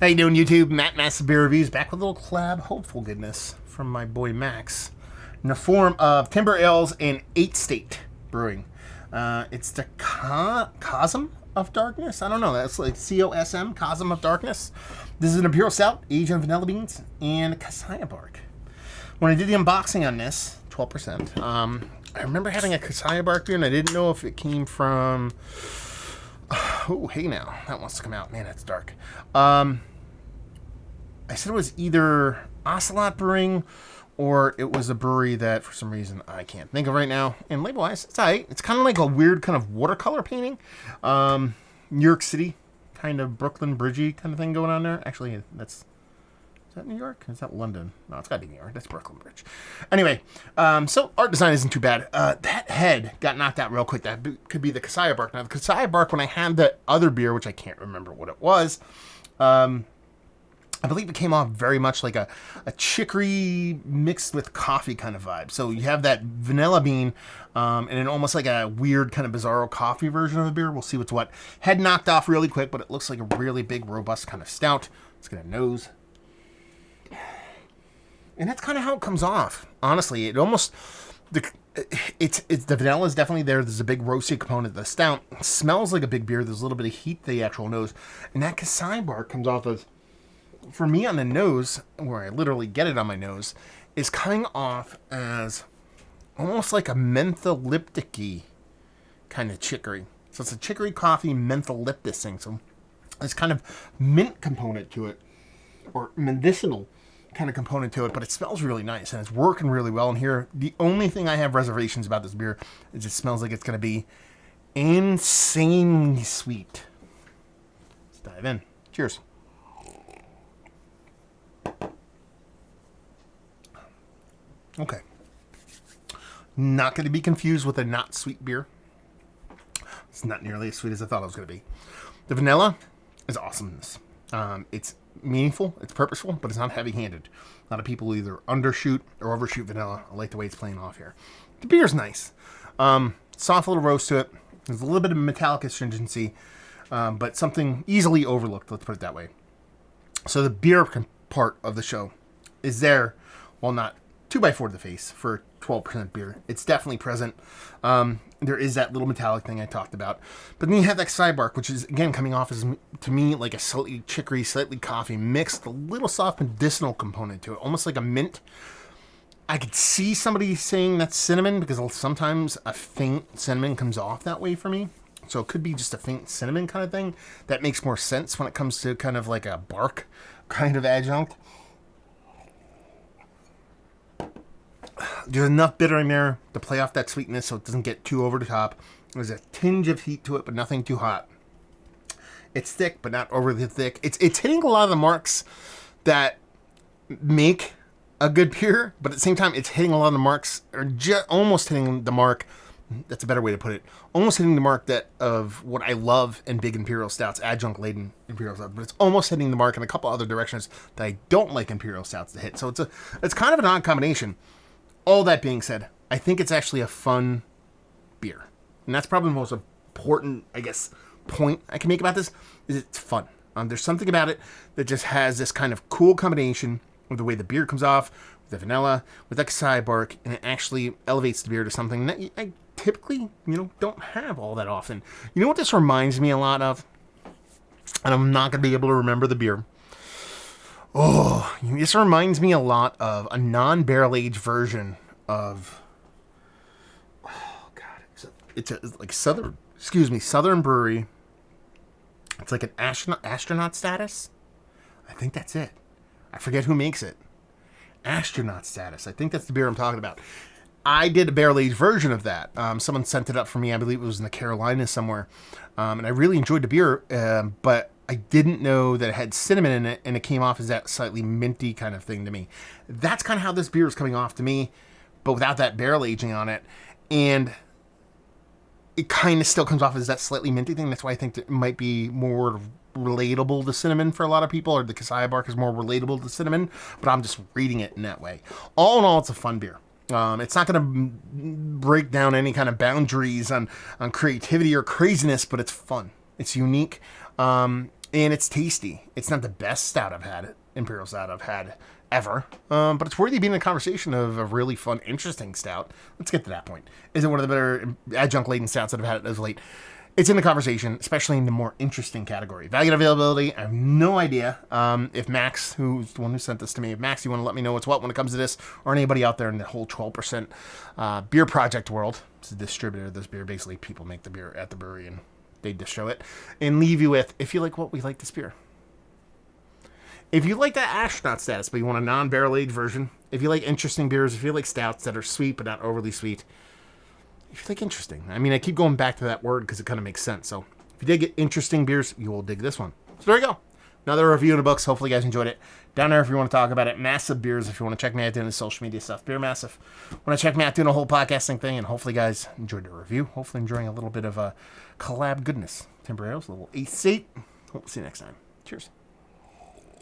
How you doing, YouTube? Matt Massive Beer Reviews back with a little collab hopeful goodness from my boy Max in the form of Timber Ales and 8 State Brewing. It's the Cosm of Darkness. I don't know. That's like C-O-S-M, Cosm of Darkness. This is an Imperial Stout, aged on vanilla beans and Cassia bark. When I did the unboxing on this, 12%, I remember having a Cassia bark beer and I didn't know if it came from... Oh, hey now. That wants to come out. Man, that's dark. I said it was either Ocelot Brewing or it was a brewery that, for some reason, I can't think of right now. And label-wise, it's alright. It's kind of like a weird kind of watercolor painting. New York City, kind of Brooklyn Bridgey kind of thing going on there. Actually, that's... Is that New York? Is that London? No, it's got to be New York. That's Brooklyn Bridge. Anyway, so art design isn't too bad. That head got knocked out real quick. That could be the Cassia bark. Now, the Cassia bark, when I had the other beer, which I can't remember what it was, I believe it came off very much like a chicory mixed with coffee kind of vibe. So you have that vanilla bean and then almost like a weird kind of bizarro coffee version of the beer. We'll see what's what. Head knocked off really quick, but it looks like a really big, robust kind of stout. Let's get a nose. And that's kind of how it comes off. Honestly, it almost... It's the vanilla is definitely there. There's a big roasty component. The stout smells like a big beer. There's a little bit of heat to the actual nose. And that Cassia bark comes off as... For me on the nose, where I literally get it on my nose, is coming off as almost like a mentholyptic-y kind of chicory. So it's a chicory coffee mentholyptus thing. So there's kind of mint component to it. Or medicinal kind of component to it, but it smells really nice and it's working really well in here. The only thing I have reservations about this beer is it smells like it's going to be insanely sweet. Let's dive in. Cheers. Okay. Not going to be confused with a not sweet beer. It's not nearly as sweet as I thought it was going to be. The vanilla is awesomeness. It's meaningful, it's purposeful, but it's not heavy-handed. A lot of people either undershoot or overshoot vanilla. I like the way it's playing off here. The beer's nice. Soft little roast to it. There's a little bit of metallic astringency, but something easily overlooked, let's put it that way. So the beer part of the show is there, while not 2x4 to the face for 12% beer. It's definitely present. There is that little metallic thing I talked about. But then you have that Cassia bark, which is, again, coming off as, to me, like a slightly chicory, slightly coffee, mixed, a little soft medicinal component to it, almost like a mint. I could see somebody saying that's cinnamon, because sometimes a faint cinnamon comes off that way for me. So it could be just a faint cinnamon kind of thing. That makes more sense when it comes to kind of like a bark kind of adjunct. There's enough bitter in there to play off that sweetness so it doesn't get too over the top. There's a tinge of heat to it, but nothing too hot. It's thick, but not overly thick. It's hitting a lot of the marks that make a good beer, but at the same time, it's hitting a lot of the marks, or almost hitting the mark. That's a better way to put it. Almost hitting the mark that of what I love in big Imperial Stouts, adjunct-laden Imperial Stouts, but it's almost hitting the mark in a couple other directions that I don't like Imperial Stouts to hit. So it's kind of an odd combination. All that being said, I think it's actually a fun beer. And that's probably the most important, I guess, point I can make about this, is it's fun. There's something about it that just has this kind of cool combination with the way the beer comes off, with the vanilla, with that Cassia bark, and it actually elevates the beer to something that I typically, don't have all that often. You know what this reminds me a lot of? And I'm not going to be able to remember the beer. Oh, this reminds me a lot of a non-barrel aged version of... Oh, God. It's like Southern Brewery. It's like an astronaut status. I think that's it. I forget who makes it. Astronaut status. I think that's the beer I'm talking about. I did a barrel-aged version of that. Someone sent it up for me. I believe it was in the Carolinas somewhere. And I really enjoyed the beer, but I didn't know that it had cinnamon in it, and it came off as that slightly minty kind of thing to me. That's kind of how this beer is coming off to me, but without that barrel aging on it. And it kind of still comes off as that slightly minty thing. That's why I think that it might be more relatable to cinnamon for a lot of people, or the Cassia bark is more relatable to cinnamon, but I'm just reading it in that way. All in all, it's a fun beer. It's not going to break down any kind of boundaries on creativity or craziness, but it's fun. It's unique. and it's tasty. It's not the best stout I've had, Imperial Stout I've had ever, but it's worthy of being in a conversation of a really fun, interesting stout. Let's get to that point. Is it one of the better adjunct-laden stouts that I've had as late? It's in the conversation, especially in the more interesting category. Value and availability, I have no idea. If Max, who's the one who sent this to me, if Max, you want to let me know what's what when it comes to this, or anybody out there in the whole 12% beer project world, it's a distributor of this beer. Basically, people make the beer at the brewery and they distro it, and leave you with, if you like what we like this beer. If you like that astronaut status, but you want a non-barrel aged version, if you like interesting beers, if you like stouts that are sweet but not overly sweet, if you like interesting. I mean, I keep going back to that word because it kind of makes sense. So if you dig interesting beers, you will dig this one. So there you go. Another review in the books. Hopefully you guys enjoyed it. Down there if you want to talk about it. Massive Beers if you want to check me out doing the social media stuff. Beer Massive. Want to check me out doing a whole podcasting thing. And hopefully you guys enjoyed the review. Hopefully enjoying a little bit of collab goodness. Temporarily, a little 8-8. Hope to see you next time. Cheers.